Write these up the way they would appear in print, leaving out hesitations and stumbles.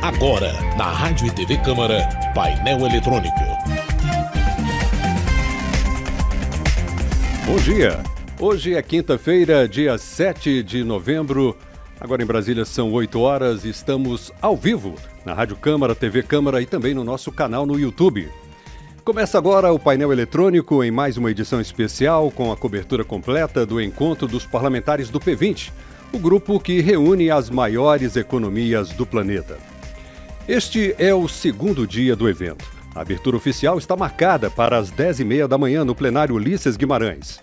Agora, na Rádio e TV Câmara, painel eletrônico. Bom dia! Hoje é quinta-feira, dia 7 de novembro. Agora em Brasília são 8 horas e estamos ao vivo na Rádio Câmara, TV Câmara e também no nosso canal no YouTube. Começa agora o painel eletrônico em mais uma edição especial com a cobertura completa do encontro dos parlamentares do P20, o grupo que reúne as maiores economias do planeta. Este é o segundo dia do evento. A abertura oficial está marcada para as 10h30 da manhã no plenário Ulisses Guimarães.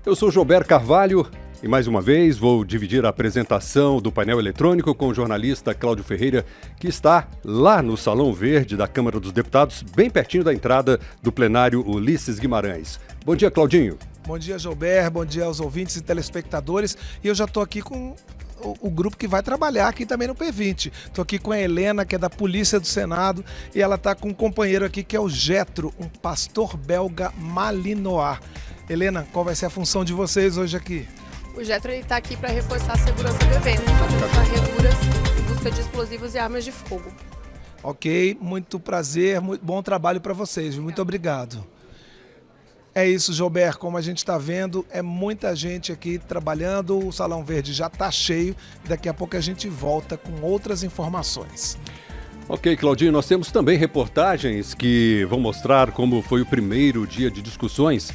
Eu sou Jober Carvalho e mais uma vez vou dividir a apresentação do painel eletrônico com o jornalista Cláudio Ferreira, que está lá no Salão Verde da Câmara dos Deputados, bem pertinho da entrada do plenário Ulisses Guimarães. Bom dia, Claudinho. Bom dia, Jober. Bom dia aos ouvintes e telespectadores. E eu já estou aqui com o grupo que vai trabalhar aqui também no P20. Estou aqui com a Helena, que é da Polícia do Senado, e ela está com um companheiro aqui que é o Getro, um pastor belga malinois. Helena, qual vai ser a função de vocês hoje aqui? O Getro está aqui para reforçar a segurança do evento, fazendo varreduras em busca de explosivos e armas de fogo. Ok, muito prazer, muito bom trabalho para vocês, muito obrigado. É isso, Jober, como a gente está vendo, é muita gente aqui trabalhando, o Salão Verde já está cheio, daqui a pouco a gente volta com outras informações. Ok, Claudinho, nós temos também reportagens que vão mostrar como foi o primeiro dia de discussões.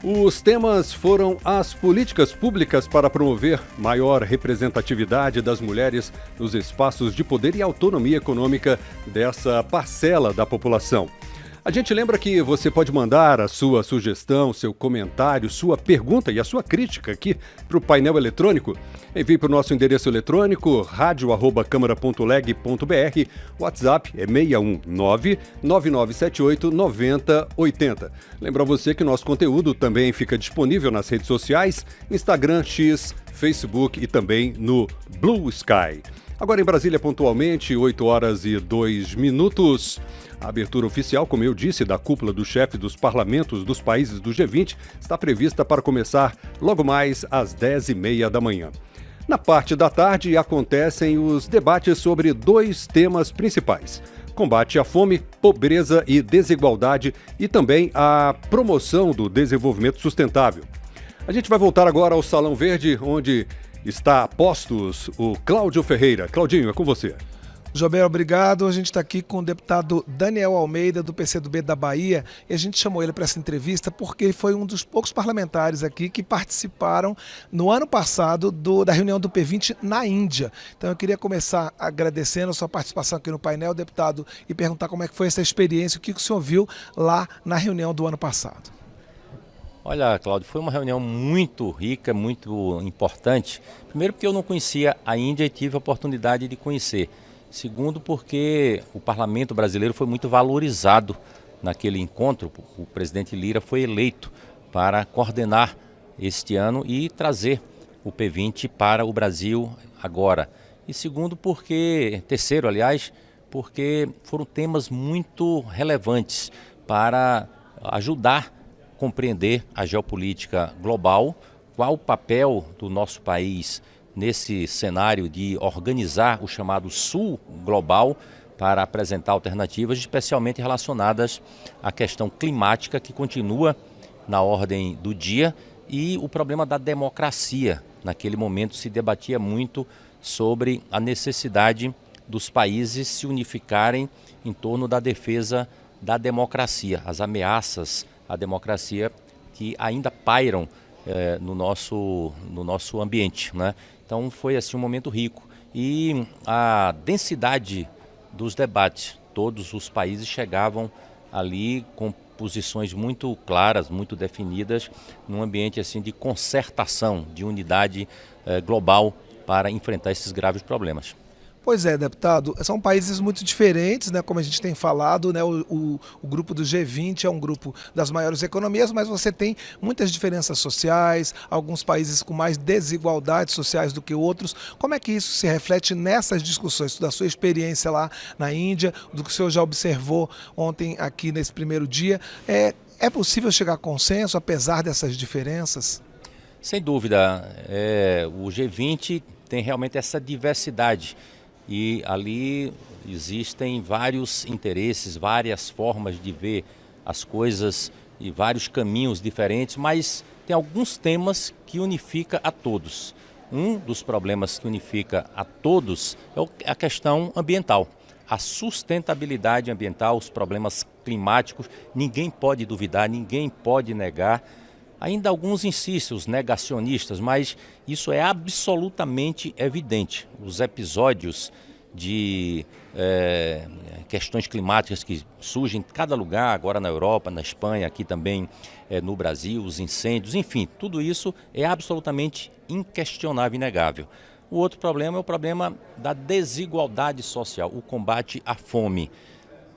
Os temas foram as políticas públicas para promover maior representatividade das mulheres nos espaços de poder e autonomia econômica dessa parcela da população. A gente lembra que você pode mandar a sua sugestão, seu comentário, sua pergunta e a sua crítica aqui para o painel eletrônico. Envie para o nosso endereço eletrônico radio@câmara.leg.br. WhatsApp é 619-9978-9080. Lembra você que o nosso conteúdo também fica disponível nas redes sociais, Instagram, X, Facebook e também no Blue Sky. Agora em Brasília, pontualmente, 8 horas e 2 minutos. A abertura oficial, como eu disse, da cúpula do chefe dos parlamentos dos países do G20 está prevista para começar logo mais às 10h30 da manhã. Na parte da tarde acontecem os debates sobre dois temas principais: combate à fome, pobreza e desigualdade e também a promoção do desenvolvimento sustentável. A gente vai voltar agora ao Salão Verde, onde está a postos o Cláudio Ferreira. Claudinho, é com você. Jober, obrigado. A gente está aqui com o deputado Daniel Almeida, do PCdoB da Bahia, e a gente chamou ele para essa entrevista porque ele foi um dos poucos parlamentares aqui que participaram no ano passado da reunião do P20 na Índia. Então eu queria começar agradecendo a sua participação aqui no painel, deputado, e perguntar como é que foi essa experiência, o que o senhor viu lá na reunião do ano passado. Olha, Cláudio, foi uma reunião muito rica, muito importante. Primeiro porque eu não conhecia a Índia e tive a oportunidade de conhecer. Segundo, porque o parlamento brasileiro foi muito valorizado naquele encontro. O presidente Lira foi eleito para coordenar este ano e trazer o P20 para o Brasil agora. E segundo, terceiro, aliás, porque foram temas muito relevantes para ajudar a compreender a geopolítica global, qual o papel do nosso país nesse cenário de organizar o chamado Sul Global para apresentar alternativas, especialmente relacionadas à questão climática, que continua na ordem do dia, e o problema da democracia. Naquele momento se debatia muito sobre a necessidade dos países se unificarem em torno da defesa da democracia, as ameaças à democracia que ainda pairam no nosso ambiente, né? Então foi assim um momento rico e a densidade dos debates, todos os países chegavam ali com posições muito claras, muito definidas, num ambiente assim de concertação, de unidade global para enfrentar esses graves problemas. Pois é, deputado, são países muito diferentes, né? Como a gente tem falado, né? O grupo do G20 é um grupo das maiores economias, mas você tem muitas diferenças sociais, alguns países com mais desigualdades sociais do que outros. Como é que isso se reflete nessas discussões, da sua experiência lá na Índia, do que o senhor já observou ontem aqui nesse primeiro dia? É possível chegar a consenso, apesar dessas diferenças? Sem dúvida, o G20 tem realmente essa diversidade e ali existem vários interesses, várias formas de ver as coisas e vários caminhos diferentes, mas tem alguns temas que unifica a todos. Um dos problemas que unifica a todos é a questão ambiental. A sustentabilidade ambiental, os problemas climáticos, ninguém pode duvidar, ninguém pode negar. Ainda alguns insistem, os negacionistas, mas isso é absolutamente evidente. Os episódios de questões climáticas que surgem em cada lugar, agora na Europa, na Espanha, aqui também no Brasil, os incêndios, enfim, tudo isso é absolutamente inquestionável e inegável. O outro problema é o problema da desigualdade social, o combate à fome.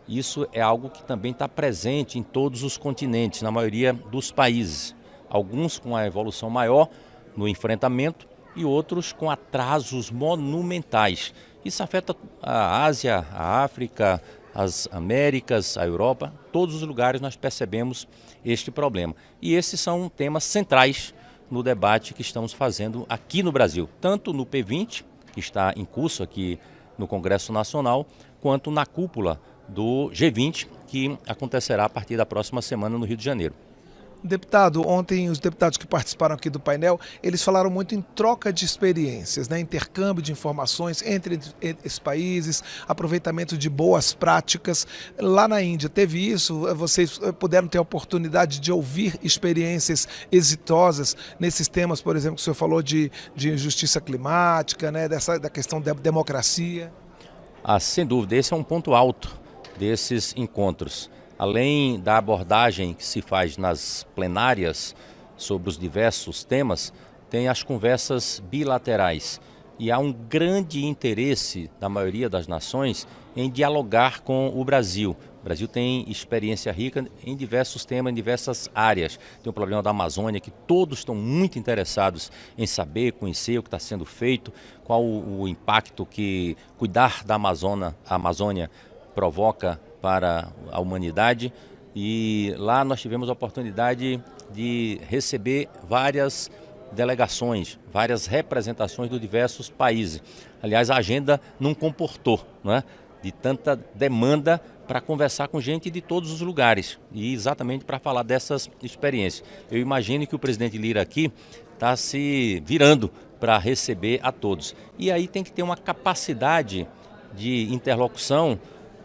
Isso é algo que também está presente em todos os continentes, na maioria dos países. Alguns com a evolução maior no enfrentamento e outros com atrasos monumentais. Isso afeta a Ásia, a África, as Américas, a Europa, todos os lugares nós percebemos este problema. E esses são temas centrais no debate que estamos fazendo aqui no Brasil, tanto no P20, que está em curso aqui no Congresso Nacional, quanto na cúpula do G20, que acontecerá a partir da próxima semana no Rio de Janeiro. Deputado, ontem os deputados que participaram aqui do painel, eles falaram muito em troca de experiências, né? Intercâmbio de informações entre esses países, aproveitamento de boas práticas. Lá na Índia teve isso? Vocês puderam ter a oportunidade de ouvir experiências exitosas nesses temas, por exemplo, que o senhor falou de justiça climática, né? Da questão da democracia? Sem dúvida, esse é um ponto alto desses encontros. Além da abordagem que se faz nas plenárias sobre os diversos temas, tem as conversas bilaterais. E há um grande interesse da maioria das nações em dialogar com o Brasil. O Brasil tem experiência rica em diversos temas, em diversas áreas. Tem o problema da Amazônia, que todos estão muito interessados em saber, conhecer o que está sendo feito, qual o impacto que cuidar da Amazônia provoca para a humanidade. E lá nós tivemos a oportunidade de receber várias delegações, várias representações de diversos países. Aliás, a agenda não comportou, não é? De tanta demanda para conversar com gente de todos os lugares e exatamente para falar dessas experiências. Eu imagino que o presidente Lira aqui está se virando para receber a todos. E aí tem que ter uma capacidade de interlocução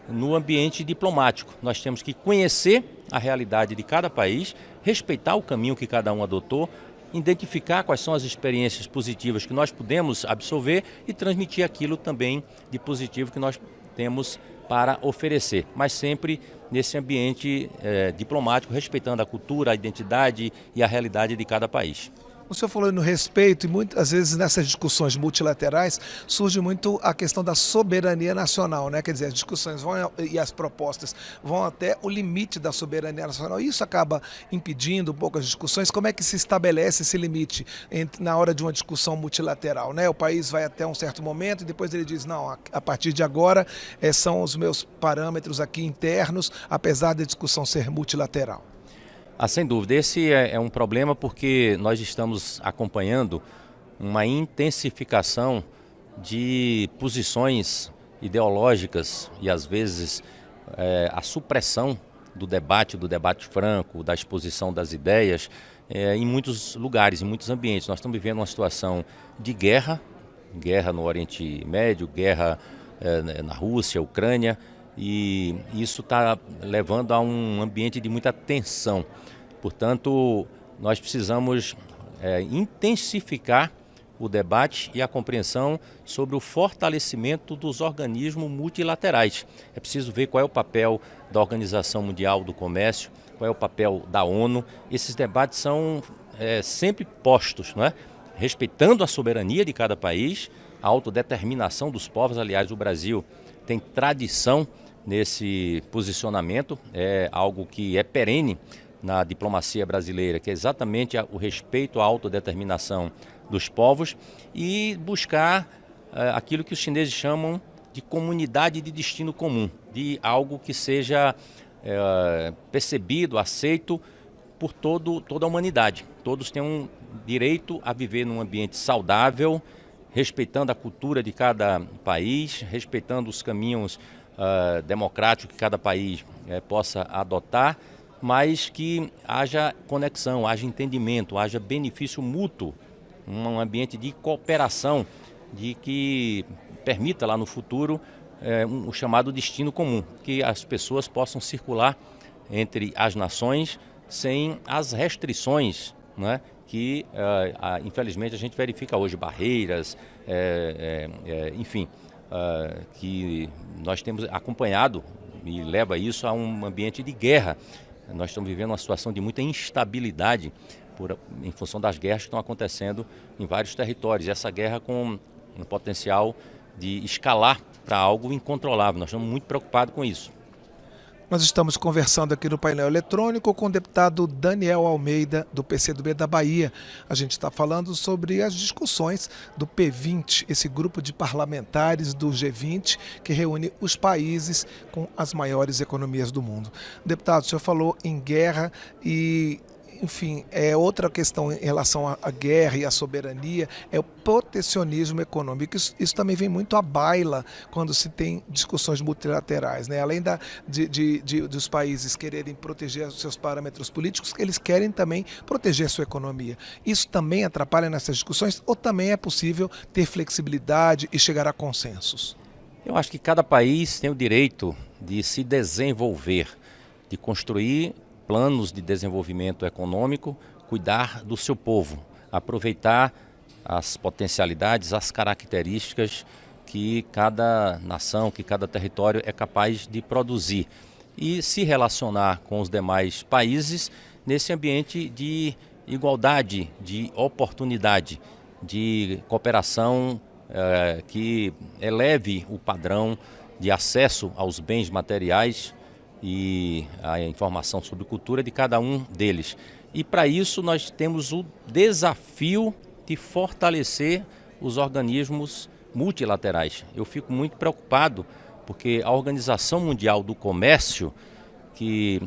no ambiente diplomático. Nós temos que conhecer a realidade de cada país, respeitar o caminho que cada um adotou, identificar quais são as experiências positivas que nós podemos absorver e transmitir aquilo também de positivo que nós temos para oferecer, mas sempre nesse ambiente diplomático, respeitando a cultura, a identidade e a realidade de cada país. O senhor falou no respeito e muitas vezes nessas discussões multilaterais surge muito a questão da soberania nacional, né? Quer dizer, as discussões e as propostas vão até o limite da soberania nacional. E isso acaba impedindo um pouco as discussões. Como é que se estabelece esse limite na hora de uma discussão multilateral, né? O país vai até um certo momento e depois ele diz, não, a partir de agora são os meus parâmetros aqui internos, apesar da discussão ser multilateral. Sem dúvida, esse é um problema porque nós estamos acompanhando uma intensificação de posições ideológicas e às vezes a supressão do debate franco, da exposição das ideias em muitos lugares, em muitos ambientes. Nós estamos vivendo uma situação de guerra no Oriente Médio, guerra na Rússia, Ucrânia, e isso está levando a um ambiente de muita tensão. Portanto, nós precisamos intensificar o debate e a compreensão sobre o fortalecimento dos organismos multilaterais. É preciso ver qual é o papel da Organização Mundial do Comércio, qual é o papel da ONU. Esses debates são sempre postos, não é? Respeitando a soberania de cada país, a autodeterminação dos povos. Aliás, o Brasil tem tradição nesse posicionamento, é algo que é perene na diplomacia brasileira, que é exatamente o respeito à autodeterminação dos povos e buscar aquilo que os chineses chamam de comunidade de destino comum, de algo que seja percebido, aceito por toda a humanidade. Todos têm um direito a viver num ambiente saudável, respeitando a cultura de cada país, respeitando os caminhos democráticos que cada país possa adotar, mas que haja conexão, haja entendimento, haja benefício mútuo, um ambiente de cooperação, de que permita lá no futuro o chamado destino comum, que as pessoas possam circular entre as nações sem as restrições, né, que infelizmente a gente verifica hoje, barreiras, enfim, que nós temos acompanhado e leva isso a um ambiente de guerra. Nós estamos vivendo uma situação de muita instabilidade em função das guerras que estão acontecendo em vários territórios. Essa guerra com um potencial de escalar para algo incontrolável. Nós estamos muito preocupados com isso. Nós estamos conversando aqui no painel eletrônico com o deputado Daniel Almeida, do PCdoB da Bahia. A gente está falando sobre as discussões do P20, esse grupo de parlamentares do G20 que reúne os países com as maiores economias do mundo. Deputado, o senhor falou em guerra e... Enfim, outra questão em relação à guerra e à soberania é o protecionismo econômico. Isso também vem muito à baila quando se tem discussões multilaterais, né? Além dos países quererem proteger os seus parâmetros políticos, eles querem também proteger a sua economia. Isso também atrapalha nessas discussões ou também é possível ter flexibilidade e chegar a consensos? Eu acho que cada país tem o direito de se desenvolver, de construir planos de desenvolvimento econômico, cuidar do seu povo, aproveitar as potencialidades, as características que cada nação, que cada território é capaz de produzir e se relacionar com os demais países nesse ambiente de igualdade, de oportunidade, de cooperação que eleve o padrão de acesso aos bens materiais e a informação sobre cultura de cada um deles. E para isso nós temos o desafio de fortalecer os organismos multilaterais. Eu fico muito preocupado porque a Organização Mundial do Comércio, que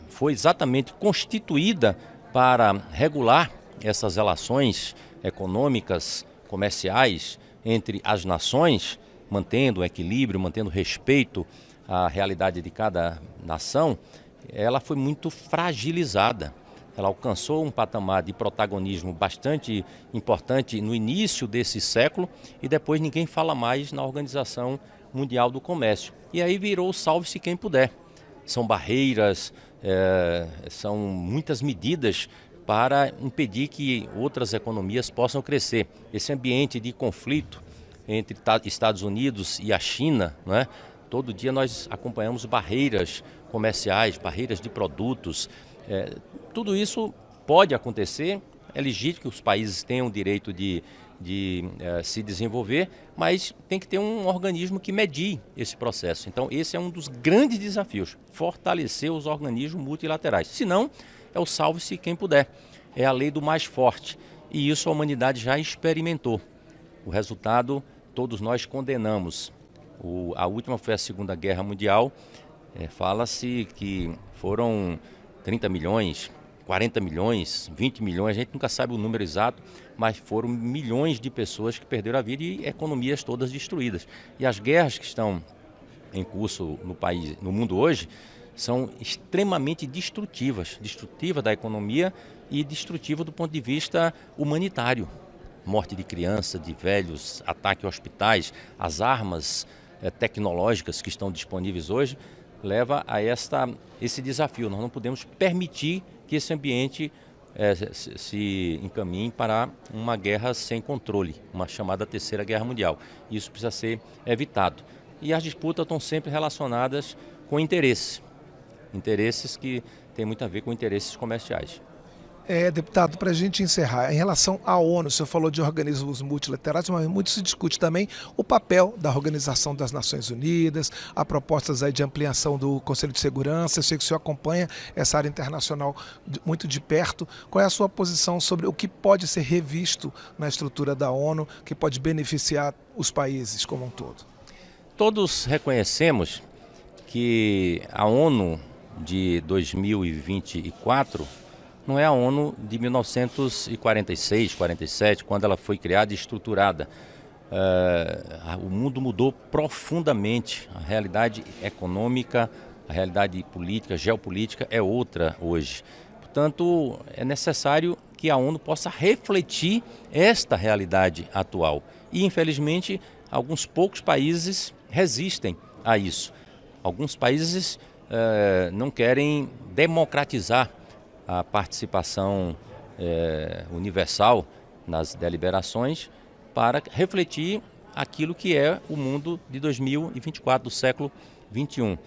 foi exatamente constituída para regular essas relações econômicas, comerciais entre as nações, mantendo o equilíbrio, mantendo o respeito a realidade de cada nação, ela foi muito fragilizada. Ela alcançou um patamar de protagonismo bastante importante no início desse século e depois ninguém fala mais na Organização Mundial do Comércio. E aí virou salve-se quem puder. São barreiras, são muitas medidas para impedir que outras economias possam crescer. Esse ambiente de conflito entre Estados Unidos e a China, né? Todo dia nós acompanhamos barreiras comerciais, barreiras de produtos. Tudo isso pode acontecer, é legítimo que os países tenham o direito de se desenvolver, mas tem que ter um organismo que medie esse processo. Então esse é um dos grandes desafios, fortalecer os organismos multilaterais. Senão é o salve-se quem puder, é a lei do mais forte. E isso a humanidade já experimentou. O resultado todos nós condenamos. A última foi a Segunda Guerra Mundial. Fala-se que foram 30 milhões, 40 milhões, 20 milhões, a gente nunca sabe o número exato, mas foram milhões de pessoas que perderam a vida e economias todas destruídas. E as guerras que estão em curso no mundo hoje são extremamente destrutivas da economia e destrutivas do ponto de vista humanitário. Morte de crianças, de velhos, ataque a hospitais, as armas tecnológicas que estão disponíveis hoje, leva a esse desafio. Nós não podemos permitir que esse ambiente se encaminhe para uma guerra sem controle, uma chamada Terceira Guerra Mundial. Isso precisa ser evitado. E as disputas estão sempre relacionadas com interesses que têm muito a ver com interesses comerciais. Deputado, para a gente encerrar, em relação à ONU, o senhor falou de organismos multilaterais, mas muito se discute também o papel da Organização das Nações Unidas, há propostas aí de ampliação do Conselho de Segurança. Eu sei que o senhor acompanha essa área internacional muito de perto. Qual é a sua posição sobre o que pode ser revisto na estrutura da ONU, que pode beneficiar os países como um todo? Todos reconhecemos que a ONU de 2024 não é a ONU de 1946, 47, quando ela foi criada e estruturada. O mundo mudou profundamente, a realidade econômica, a realidade política, geopolítica é outra hoje. Portanto, é necessário que a ONU possa refletir esta realidade atual. E, infelizmente, alguns poucos países resistem a isso. Alguns países não querem democratizar a participação universal nas deliberações para refletir aquilo que é o mundo de 2024, do século XXI.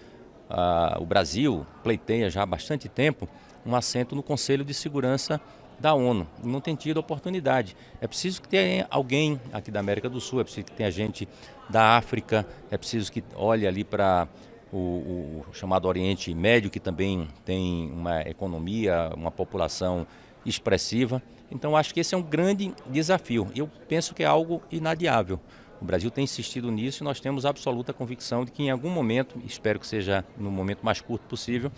O Brasil pleiteia já há bastante tempo um assento no Conselho de Segurança da ONU. Não tem tido oportunidade. É preciso que tenha alguém aqui da América do Sul, é preciso que tenha gente da África, é preciso que olhe ali para o chamado Oriente Médio, que também tem uma economia, uma população expressiva. Então, acho que esse é um grande desafio. Eu penso que é algo inadiável. O Brasil tem insistido nisso e nós temos absoluta convicção de que em algum momento, espero que seja no momento mais curto possível,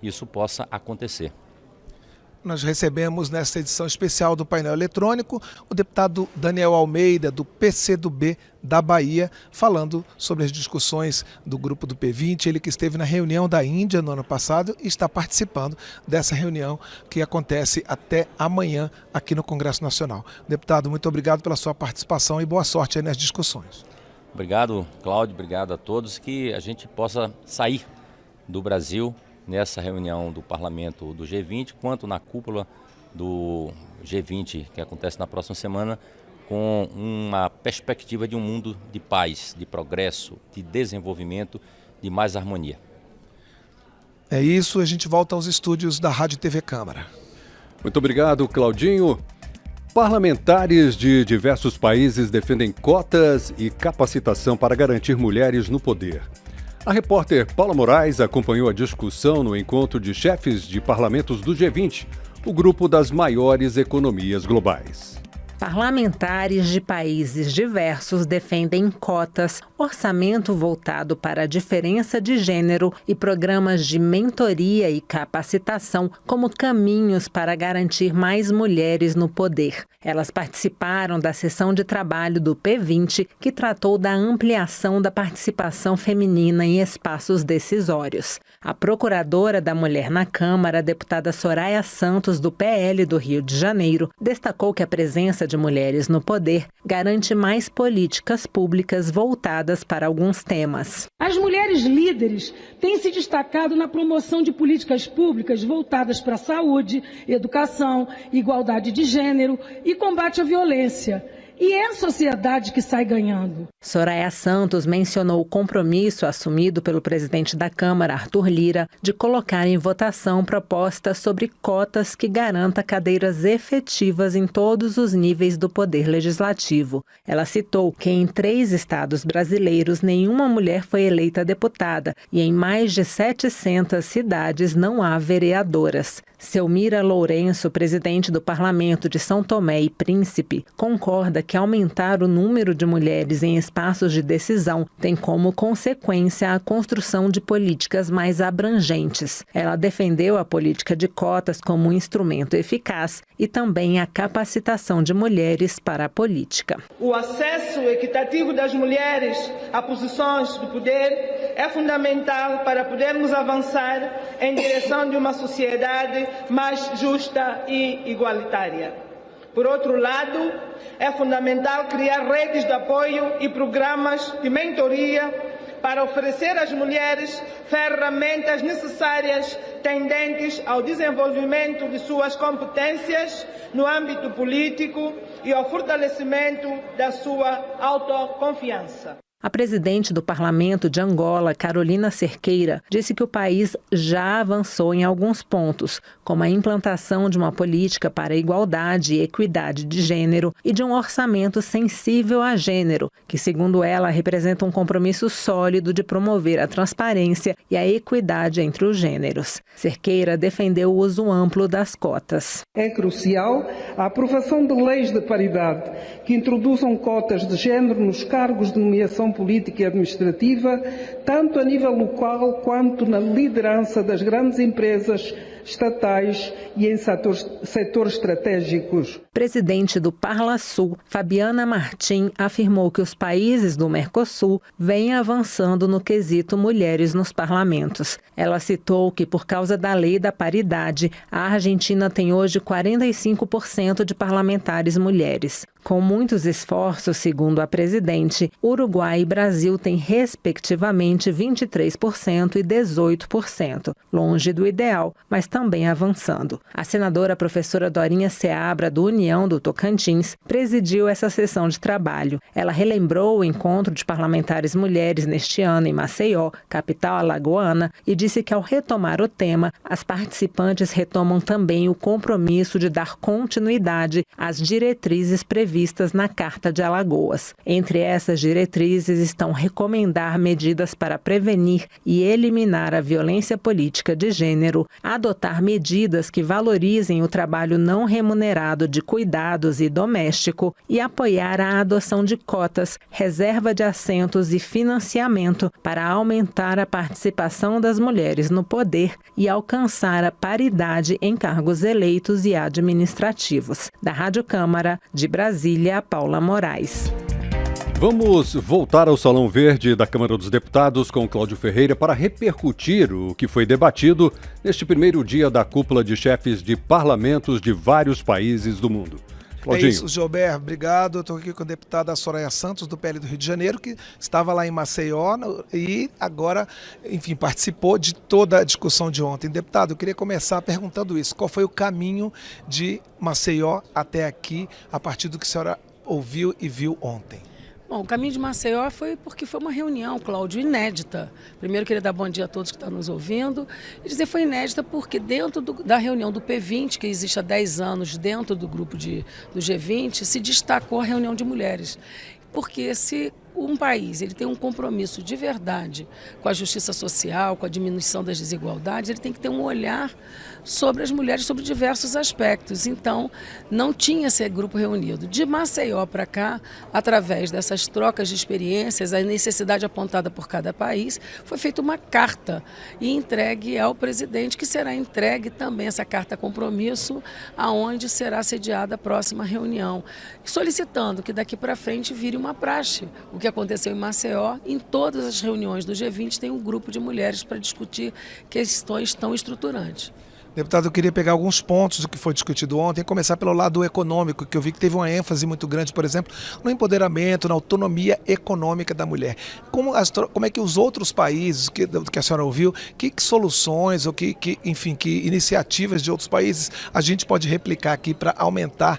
isso possa acontecer. Nós recebemos nesta edição especial do painel eletrônico o deputado Daniel Almeida, do PCdoB da Bahia, falando sobre as discussões do grupo do P20. Ele que esteve na reunião da Índia no ano passado e está participando dessa reunião que acontece até amanhã aqui no Congresso Nacional. Deputado, muito obrigado pela sua participação e boa sorte aí nas discussões. Obrigado, Cláudio, obrigado a todos, que a gente possa sair do Brasil nessa reunião do Parlamento do G20, quanto na cúpula do G20, que acontece na próxima semana, com uma perspectiva de um mundo de paz, de progresso, de desenvolvimento, de mais harmonia. É isso, a gente volta aos estúdios da Rádio TV Câmara. Muito obrigado, Claudinho. Parlamentares de diversos países defendem cotas e capacitação para garantir mulheres no poder. A repórter Paula Moraes acompanhou a discussão no encontro de chefes de parlamentos do G20, o grupo das maiores economias globais. Parlamentares de países diversos defendem cotas, orçamento voltado para a diferença de gênero e programas de mentoria e capacitação como caminhos para garantir mais mulheres no poder. Elas participaram da sessão de trabalho do P20, que tratou da ampliação da participação feminina em espaços decisórios. A procuradora da Mulher na Câmara, a deputada Soraya Santos, do PL do Rio de Janeiro, destacou que a presença de mulheres no poder garante mais políticas públicas voltadas para alguns temas. As mulheres líderes têm se destacado na promoção de políticas públicas voltadas para a saúde, educação, igualdade de gênero e combate à violência. E é a sociedade que sai ganhando. Soraya Santos mencionou o compromisso assumido pelo presidente da Câmara, Arthur Lira, de colocar em votação propostas sobre cotas que garanta cadeiras efetivas em todos os níveis do poder legislativo. Ela citou que em 3 estados brasileiros nenhuma mulher foi eleita deputada e em mais de 700 cidades não há vereadoras. Selmira Lourenço, presidente do Parlamento de São Tomé e Príncipe, concorda que aumentar o número de mulheres em espaços de decisão tem como consequência a construção de políticas mais abrangentes. Ela defendeu a política de cotas como um instrumento eficaz e também a capacitação de mulheres para a política. O acesso equitativo das mulheres a posições de poder é fundamental para podermos avançar em direção de uma sociedade mais justa e igualitária. Por outro lado, é fundamental criar redes de apoio e programas de mentoria para oferecer às mulheres ferramentas necessárias tendentes ao desenvolvimento de suas competências no âmbito político e ao fortalecimento da sua autoconfiança. A presidente do Parlamento de Angola, Carolina Cerqueira, disse que o país já avançou em alguns pontos, como a implantação de uma política para a igualdade e equidade de gênero e de um orçamento sensível a gênero, que, segundo ela, representa um compromisso sólido de promover a transparência e a equidade entre os gêneros. Cerqueira defendeu o uso amplo das cotas. É crucial a aprovação de leis de paridade que introduzam cotas de gênero nos cargos de nomeação política e administrativa, tanto a nível local quanto na liderança das grandes empresas estatais e em setores estratégicos. Presidente do Parlasul, Fabiana Martim, afirmou que os países do Mercosul vêm avançando no quesito mulheres nos parlamentos. Ela citou que, por causa da lei da paridade, a Argentina tem hoje 45% de parlamentares mulheres. Com muitos esforços, segundo a presidente, Uruguai e Brasil têm, respectivamente, 23% e 18%, longe do ideal, mas também avançando. A senadora professora Dorinha Seabra, do União do Tocantins, presidiu essa sessão de trabalho. Ela relembrou o encontro de parlamentares mulheres neste ano em Maceió, capital alagoana, e disse que, ao retomar o tema, as participantes retomam também o compromisso de dar continuidade às diretrizes previstas na Carta de Alagoas. Entre essas diretrizes estão recomendar medidas para prevenir e eliminar a violência política de gênero, adotar medidas que valorizem o trabalho não remunerado de cuidados e doméstico e apoiar a adoção de cotas, reserva de assentos e financiamento para aumentar a participação das mulheres no poder e alcançar a paridade em cargos eleitos e administrativos. Da Rádio Câmara, de Brasília, Paula Moraes. Vamos voltar ao Salão Verde da Câmara dos Deputados com Cláudio Ferreira para repercutir o que foi debatido neste primeiro dia da cúpula de chefes de parlamentos de vários países do mundo. Claudinho. É isso, Gilberto, obrigado. Eu estou aqui com a deputada Soraya Santos, do PL do Rio de Janeiro, que estava lá em Maceió e agora, enfim, participou de toda a discussão de ontem. Deputado, eu queria começar perguntando isso. Qual foi o caminho de Maceió até aqui, a partir do que a senhora ouviu e viu ontem? Bom, o caminho de Maceió foi porque foi uma reunião, Cláudio, inédita. Primeiro, queria dar bom dia a todos que estão nos ouvindo e dizer que foi inédita porque dentro da reunião do P20, que existe há 10 anos dentro do grupo do G20, se destacou a reunião de mulheres. Porque se um país ele tem um compromisso de verdade com a justiça social, com a diminuição das desigualdades, ele tem que ter um olhar sobre as mulheres, sobre diversos aspectos. Então, não tinha esse grupo reunido. De Maceió para cá, através dessas trocas de experiências, a necessidade apontada por cada país, foi feita uma carta e entregue ao presidente, que será entregue também essa carta compromisso, aonde será sediada a próxima reunião, solicitando que daqui para frente vire uma praxe. O que aconteceu em Maceió, em todas as reuniões do G20 tem um grupo de mulheres para discutir questões tão estruturantes. Deputado, eu queria pegar alguns pontos do que foi discutido ontem, começar pelo lado econômico, que eu vi que teve uma ênfase muito grande, por exemplo, no empoderamento, na autonomia econômica da mulher. Como é que os outros países, que a senhora ouviu, que soluções ou que iniciativas de outros países a gente pode replicar aqui para aumentar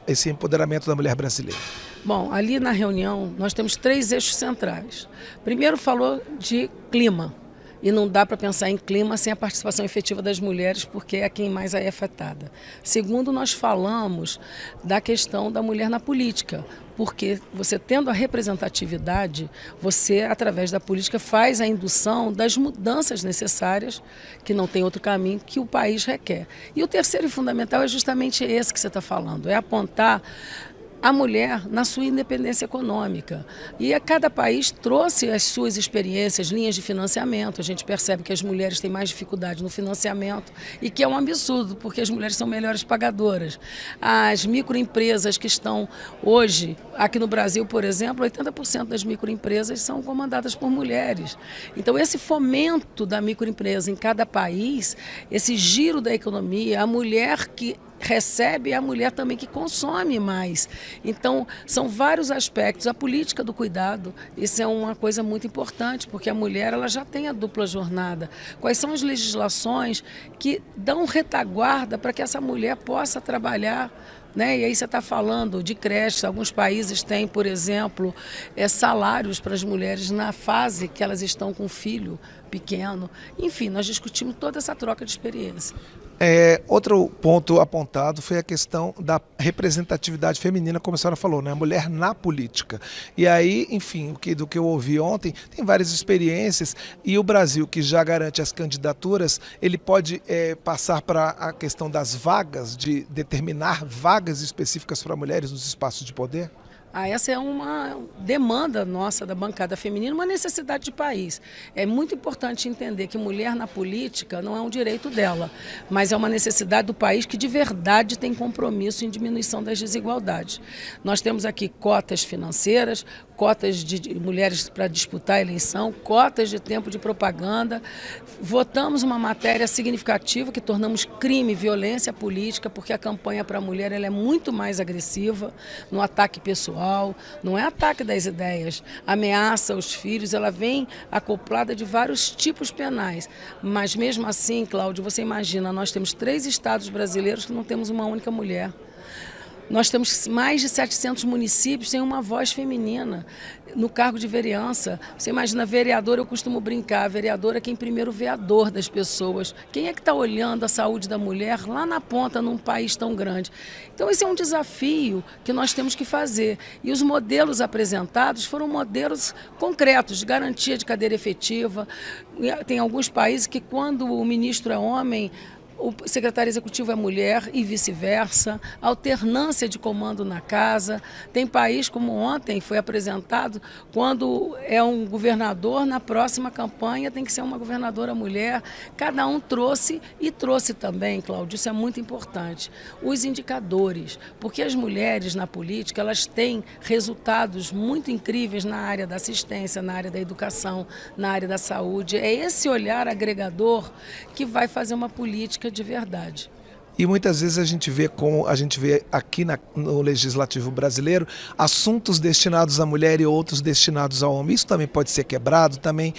esse empoderamento da mulher brasileira? Bom, ali na reunião nós temos 3 eixos centrais. Primeiro falou de clima. E não dá para pensar em clima sem a participação efetiva das mulheres, porque é quem mais é afetada. Segundo, nós falamos da questão da mulher na política, porque você tendo a representatividade, você, através da política, faz a indução das mudanças necessárias, que não tem outro caminho, que o país requer. E o terceiro e fundamental é justamente esse que você está falando, é apontar a mulher na sua independência econômica. E a cada país trouxe as suas experiências, linhas de financiamento. A gente percebe que as mulheres têm mais dificuldade no financiamento e que é um absurdo, porque as mulheres são melhores pagadoras. As microempresas que estão hoje, aqui no Brasil, por exemplo, 80% das microempresas são comandadas por mulheres. Então, esse fomento da microempresa em cada país, esse giro da economia, a mulher que recebe, é a mulher também que consome mais. Então, são vários aspectos. A política do cuidado, isso é uma coisa muito importante, porque a mulher ela já tem a dupla jornada. Quais são as legislações que dão retaguarda para que essa mulher possa trabalhar? Né? E aí você está falando de creches, alguns países têm, por exemplo, salários para as mulheres na fase que elas estão com filho pequeno. Enfim, nós discutimos toda essa troca de experiência. Outro ponto apontado foi a questão da representatividade feminina, como a senhora falou, né? A mulher na política. E aí, enfim, do que eu ouvi ontem, tem várias experiências e o Brasil, que já garante as candidaturas, ele pode passar para a questão das vagas, de determinar vagas específicas para mulheres nos espaços de poder? Essa é uma demanda nossa da bancada feminina, uma necessidade de país. É muito importante entender que mulher na política não é um direito dela, mas é uma necessidade do país que de verdade tem compromisso em diminuição das desigualdades. Nós temos aqui cotas financeiras, cotas de mulheres para disputar a eleição, cotas de tempo de propaganda. Votamos uma matéria significativa que tornamos crime violência política, porque a campanha para a mulher ela é muito mais agressiva no ataque pessoal, não é ataque das ideias, ameaça aos filhos, ela vem acoplada de vários tipos penais. Mas mesmo assim, Cláudio, você imagina, nós temos 3 estados brasileiros que não temos uma única mulher. Nós temos mais de 700 municípios sem uma voz feminina no cargo de vereança. Você imagina, vereador, eu costumo brincar, vereador é quem primeiro vê a dor das pessoas. Quem é que está olhando a saúde da mulher lá na ponta num país tão grande? Então esse é um desafio que nós temos que fazer. E os modelos apresentados foram modelos concretos, de garantia de cadeira efetiva. Tem alguns países que quando o ministro é homem, o secretário executivo é mulher e vice-versa, alternância de comando na casa. Tem país, como ontem foi apresentado, quando é um governador, na próxima campanha tem que ser uma governadora mulher. Cada um trouxe e trouxe também, Cláudio, isso é muito importante, os indicadores, porque as mulheres na política elas têm resultados muito incríveis na área da assistência, na área da educação, na área da saúde. É esse olhar agregador que vai fazer uma política de verdade. E muitas vezes a gente vê aqui no Legislativo brasileiro assuntos destinados à mulher e outros destinados ao homem. Isso também pode ser quebrado, também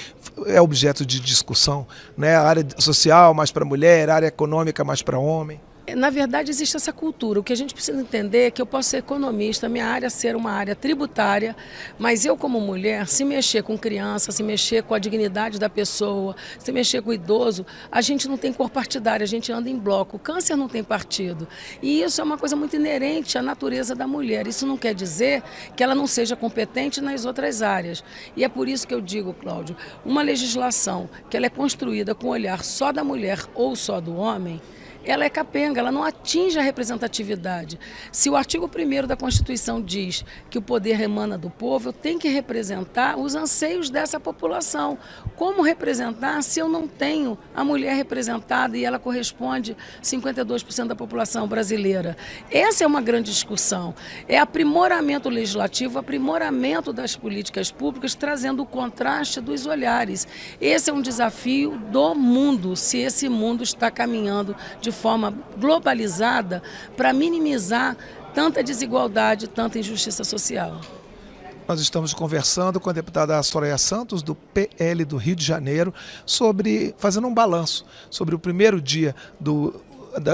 é objeto de discussão, né? A área social mais para mulher, a área econômica mais para homem. Na verdade, existe essa cultura. O que a gente precisa entender é que eu posso ser economista, minha área ser uma área tributária, mas eu, como mulher, se mexer com criança, se mexer com a dignidade da pessoa, se mexer com o idoso, a gente não tem cor partidária, a gente anda em bloco. O câncer não tem partido. E isso é uma coisa muito inerente à natureza da mulher. Isso não quer dizer que ela não seja competente nas outras áreas. E é por isso que eu digo, Cláudio, uma legislação que ela é construída com o olhar só da mulher ou só do homem, ela é capenga, ela não atinge a representatividade. Se o artigo 1º da Constituição diz que o poder emana do povo, eu tenho que representar os anseios dessa população. Como representar se eu não tenho a mulher representada e ela corresponde a 52% da população brasileira? Essa é uma grande discussão. É aprimoramento legislativo, aprimoramento das políticas públicas, trazendo o contraste dos olhares. Esse é um desafio do mundo, se esse mundo está caminhando de forma globalizada para minimizar tanta desigualdade, tanta injustiça social. Nós estamos conversando com a deputada Soraya Santos, do PL do Rio de Janeiro, fazendo um balanço sobre o primeiro dia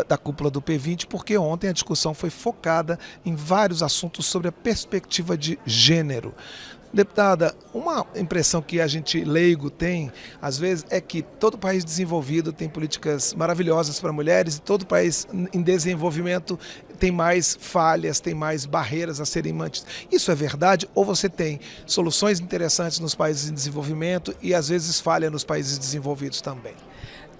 da cúpula do P20, porque ontem a discussão foi focada em vários assuntos sobre a perspectiva de gênero. Deputada, uma impressão que a gente leigo tem, às vezes, é que todo país desenvolvido tem políticas maravilhosas para mulheres e todo país em desenvolvimento tem mais falhas, tem mais barreiras a serem mantidas. Isso é verdade? Ou você tem soluções interessantes nos países em desenvolvimento e, às vezes, falha nos países desenvolvidos também?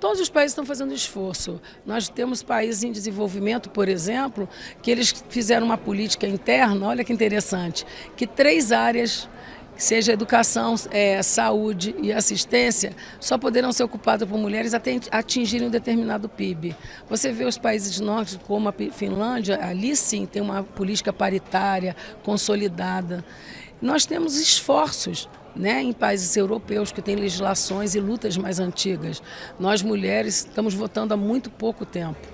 Todos os países estão fazendo esforço. Nós temos países em desenvolvimento, por exemplo, que eles fizeram uma política interna, olha que interessante, que 3 áreas, seja educação, saúde e assistência, só poderão ser ocupadas por mulheres até atingirem um determinado PIB. Você vê os países nórdicos, como a Finlândia, ali sim tem uma política paritária, consolidada. Nós temos esforços, né, em países europeus que têm legislações e lutas mais antigas. Nós, mulheres, estamos votando há muito pouco tempo.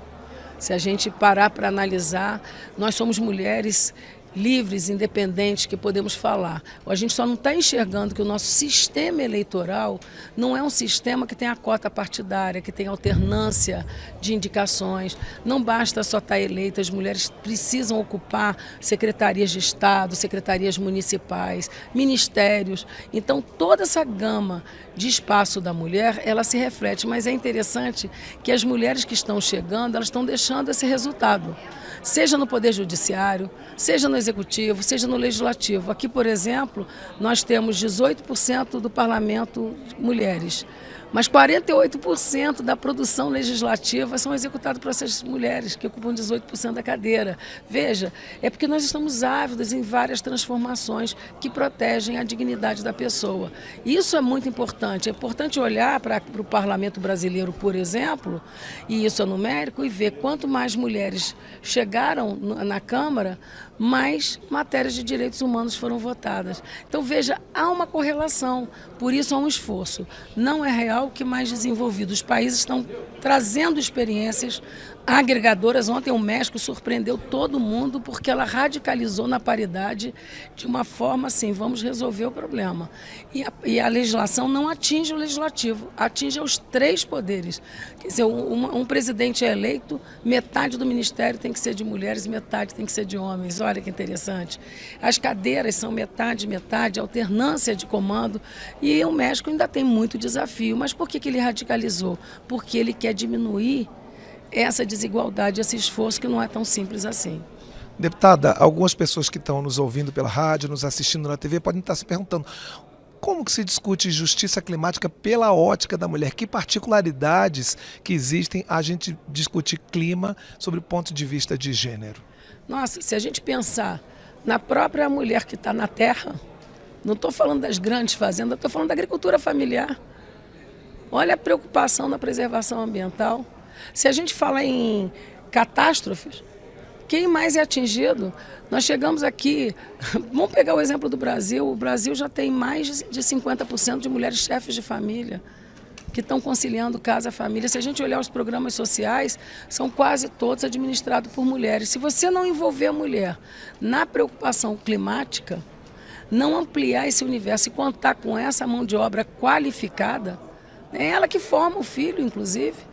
Se a gente parar para analisar, nós somos mulheres livres, independentes, que podemos falar. A gente só não está enxergando que o nosso sistema eleitoral não é um sistema que tem a cota partidária, que tem alternância de indicações. Não basta só estar eleita, as mulheres precisam ocupar secretarias de Estado, secretarias municipais, ministérios. Então, toda essa gama de espaço da mulher, ela se reflete. Mas é interessante que as mulheres que estão chegando, elas estão deixando esse resultado. Seja no Poder Judiciário, seja no Executivo, seja no Legislativo. Aqui, por exemplo, nós temos 18% do Parlamento mulheres. Mas 48% da produção legislativa são executados por essas mulheres, que ocupam 18% da cadeira. Veja, é porque nós estamos ávidos em várias transformações que protegem a dignidade da pessoa. Isso é muito importante. É importante olhar para o parlamento brasileiro, por exemplo, e isso é numérico, e ver quanto mais mulheres chegaram na Câmara, mais matérias de direitos humanos foram votadas. Então, veja, há uma correlação, por isso há um esforço. Não é real que mais desenvolvidos os países estão trazendo experiências agregadoras. Ontem o México surpreendeu todo mundo porque ela radicalizou na paridade de uma forma assim, vamos resolver o problema. E a legislação não atinge o legislativo, atinge os 3 poderes. Quer dizer, um presidente é eleito, metade do ministério tem que ser de mulheres, metade tem que ser de homens. Olha que interessante. As cadeiras são metade, alternância de comando, e o México ainda tem muito desafio. Mas por que ele radicalizou? Porque ele quer diminuir essa desigualdade, esse esforço que não é tão simples assim. Deputada, algumas pessoas que estão nos ouvindo pela rádio, nos assistindo na TV, podem estar se perguntando como que se discute justiça climática pela ótica da mulher? Que particularidades que existem a gente discutir clima sob o ponto de vista de gênero? Nossa, se a gente pensar na própria mulher que está na terra, não estou falando das grandes fazendas, estou falando da agricultura familiar. Olha a preocupação na preservação ambiental. Se a gente fala em catástrofes, quem mais é atingido? Nós chegamos aqui, vamos pegar o exemplo do Brasil, o Brasil já tem mais de 50% de mulheres chefes de família que estão conciliando casa e família. Se a gente olhar os programas sociais, são quase todos administrados por mulheres. Se você não envolver a mulher na preocupação climática, não ampliar esse universo e contar com essa mão de obra qualificada, é ela que forma o filho, inclusive,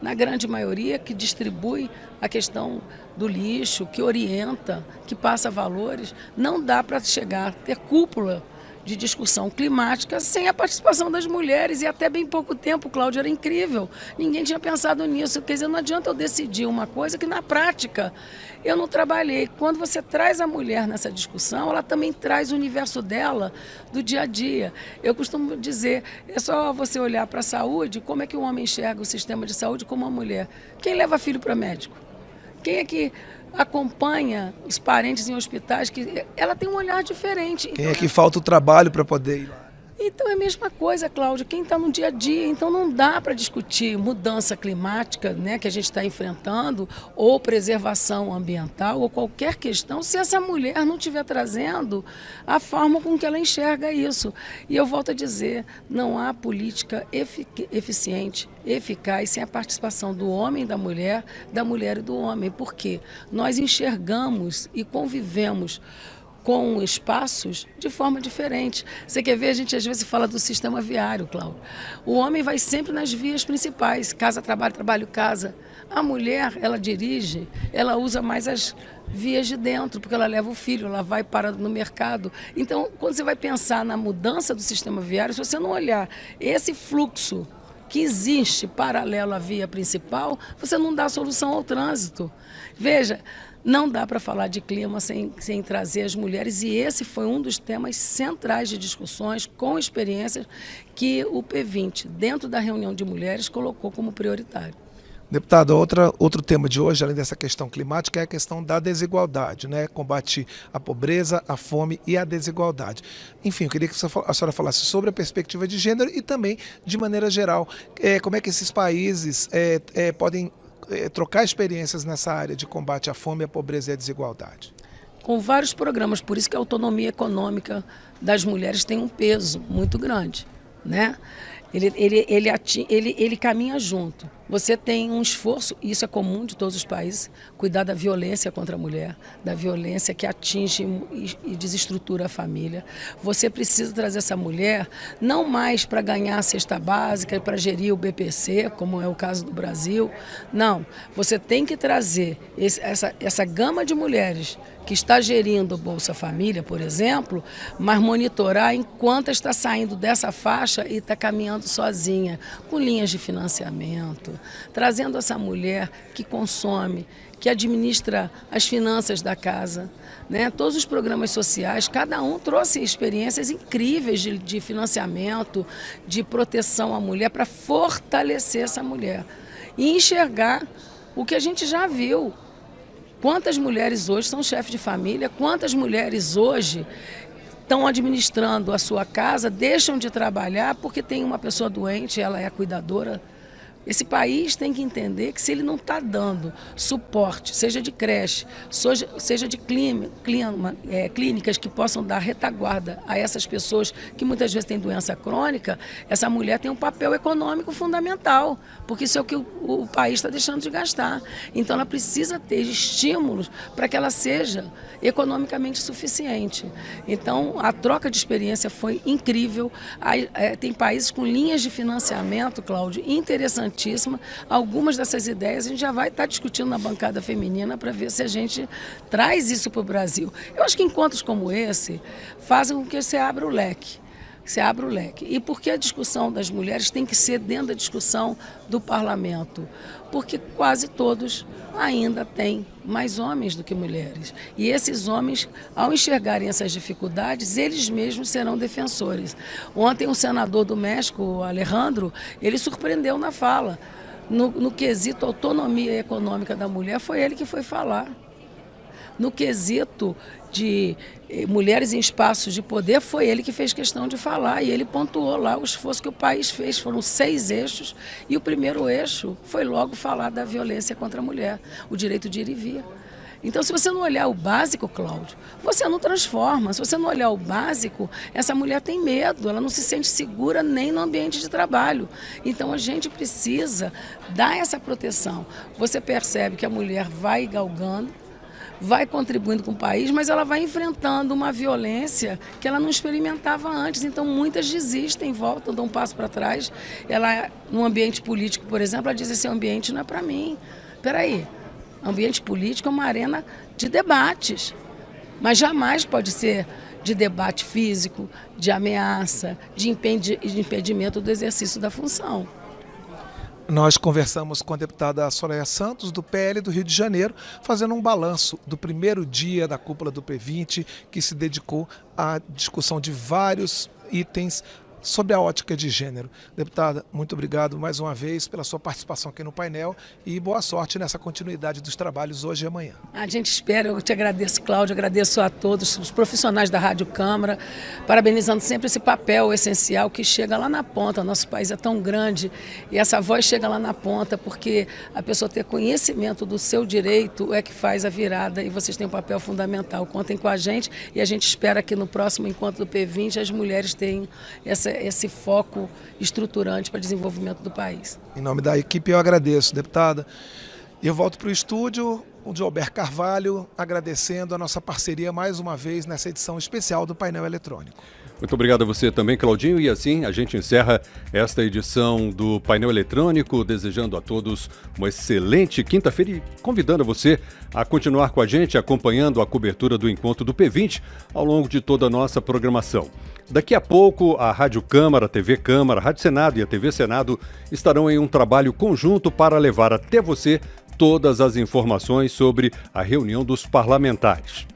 na grande maioria, que distribui a questão do lixo, que orienta, que passa valores. Não dá para chegar a ter cúpula de discussão climática sem a participação das mulheres. E até bem pouco tempo, Cláudia, era incrível. Ninguém tinha pensado nisso. Quer dizer, não adianta eu decidir uma coisa que na prática eu não trabalhei. Quando você traz a mulher nessa discussão, ela também traz o universo dela do dia a dia. Eu costumo dizer, é só você olhar para a saúde, como é que o homem enxerga o sistema de saúde como a mulher. Quem leva filho para médico? Quem é que acompanha os parentes em hospitais? Que ela tem um olhar diferente. Quem é que falta o trabalho para poder ir lá? Então é a mesma coisa, Cláudia, quem está no dia a dia. Então não dá para discutir mudança climática, né, que a gente está enfrentando, ou preservação ambiental, ou qualquer questão, se essa mulher não estiver trazendo a forma com que ela enxerga isso. E eu volto a dizer, não há política eficiente, eficaz, sem a participação do homem e da mulher e do homem. Por quê? Nós enxergamos e convivemos com espaços de forma diferente. Você quer ver, a gente às vezes fala do sistema viário, Cláudio. O homem vai sempre nas vias principais, casa, trabalho, trabalho, casa. A mulher, ela dirige, ela usa mais as vias de dentro, porque ela leva o filho, ela vai para no mercado. Então, quando você vai pensar na mudança do sistema viário, se você não olhar esse fluxo que existe paralelo à via principal, você não dá solução ao trânsito. Veja, não dá para falar de clima sem trazer as mulheres, e esse foi um dos temas centrais de discussões com experiências que o P20, dentro da reunião de mulheres, colocou como prioritário. Deputado, outro tema de hoje, além dessa questão climática, é a questão da desigualdade, né? Combate à pobreza, à fome e à desigualdade. Enfim, eu queria que a senhora falasse sobre a perspectiva de gênero e também, de maneira geral, como é que esses países podem trocar experiências nessa área de combate à fome, à pobreza e à desigualdade. Com vários programas, por isso que a autonomia econômica das mulheres tem um peso muito grande, né? Ele caminha junto. Você tem um esforço, e isso é comum de todos os países, cuidar da violência contra a mulher, da violência que atinge e desestrutura a família. Você precisa trazer essa mulher não mais para ganhar a cesta básica e para gerir o BPC, como é o caso do Brasil. Não, você tem que trazer essa gama de mulheres que está gerindo o Bolsa Família, por exemplo, mas monitorar enquanto está saindo dessa faixa e está caminhando trabalhando sozinha, com linhas de financiamento, trazendo essa mulher que consome, que administra as finanças da casa, né? Todos os programas sociais, cada um trouxe experiências incríveis de financiamento, de proteção à mulher, para fortalecer essa mulher e enxergar o que a gente já viu. Quantas mulheres hoje são chefes de família, quantas mulheres hoje estão administrando a sua casa, deixam de trabalhar porque tem uma pessoa doente, ela é a cuidadora. Esse país tem que entender que se ele não está dando suporte, seja de creche, seja de clínicas que possam dar retaguarda a essas pessoas que muitas vezes têm doença crônica, essa mulher tem um papel econômico fundamental, porque isso é o que o país está deixando de gastar. Então ela precisa ter estímulos para que ela seja economicamente suficiente. Então a troca de experiência foi incrível. Tem países com linhas de financiamento, Cláudio, interessantíssimas. Algumas dessas ideias a gente já vai estar discutindo na bancada feminina para ver se a gente traz isso para o Brasil. Eu acho que encontros como esse fazem com que você abra o leque. E por que a discussão das mulheres tem que ser dentro da discussão do parlamento? Porque quase todos ainda têm mais homens do que mulheres. E esses homens, ao enxergarem essas dificuldades, eles mesmos serão defensores. Ontem, um senador do México, o Alejandro, ele surpreendeu na fala. No quesito autonomia econômica da mulher, foi ele que foi falar. No quesito de mulheres em espaços de poder, foi ele que fez questão de falar, e ele pontuou lá o esforço que o país fez. Foram 6 eixos, e o primeiro eixo foi logo falar da violência contra a mulher, o direito de ir e vir. Então, se você não olhar o básico, Cláudio, você não transforma. Se você não olhar o básico, essa mulher tem medo, ela não se sente segura nem no ambiente de trabalho. Então, a gente precisa dar essa proteção. Você percebe que a mulher vai galgando, vai contribuindo com o país, mas ela vai enfrentando uma violência que ela não experimentava antes. Então, muitas desistem, voltam, dão um passo para trás. Ela, no ambiente político, por exemplo, ela diz: esse ambiente não é para mim. Espera aí, ambiente político é uma arena de debates, mas jamais pode ser de debate físico, de ameaça, de impedimento do exercício da função. Nós conversamos com a deputada Soraya Santos, do PL do Rio de Janeiro, fazendo um balanço do primeiro dia da cúpula do P20, que se dedicou à discussão de vários itens sobre a ótica de gênero. Deputada, muito obrigado mais uma vez pela sua participação aqui no painel e boa sorte nessa continuidade dos trabalhos hoje e amanhã. A gente espera, eu te agradeço, Cláudio, agradeço a todos os profissionais da Rádio Câmara, parabenizando sempre esse papel essencial que chega lá na ponta. Nosso país é tão grande e essa voz chega lá na ponta porque a pessoa ter conhecimento do seu direito é que faz a virada, e vocês têm um papel fundamental. Contem com a gente e a gente espera que no próximo encontro do P20 as mulheres tenham esse foco estruturante para o desenvolvimento do país. Em nome da equipe eu agradeço, deputada. Eu volto para o estúdio, o Gilberto Carvalho, agradecendo a nossa parceria mais uma vez nessa edição especial do Painel Eletrônico. Muito obrigado a você também, Claudinho. E assim a gente encerra esta edição do Painel Eletrônico, desejando a todos uma excelente quinta-feira e convidando você a continuar com a gente, acompanhando a cobertura do encontro do P20 ao longo de toda a nossa programação. Daqui a pouco, a Rádio Câmara, a TV Câmara, a Rádio Senado e a TV Senado estarão em um trabalho conjunto para levar até você todas as informações sobre a reunião dos parlamentares.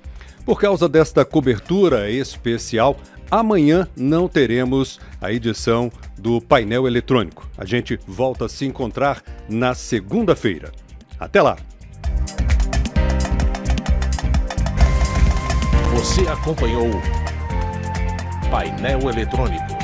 Por causa desta cobertura especial, amanhã não teremos a edição do Painel Eletrônico. A gente volta a se encontrar na segunda-feira. Até lá! Você acompanhou Painel Eletrônico.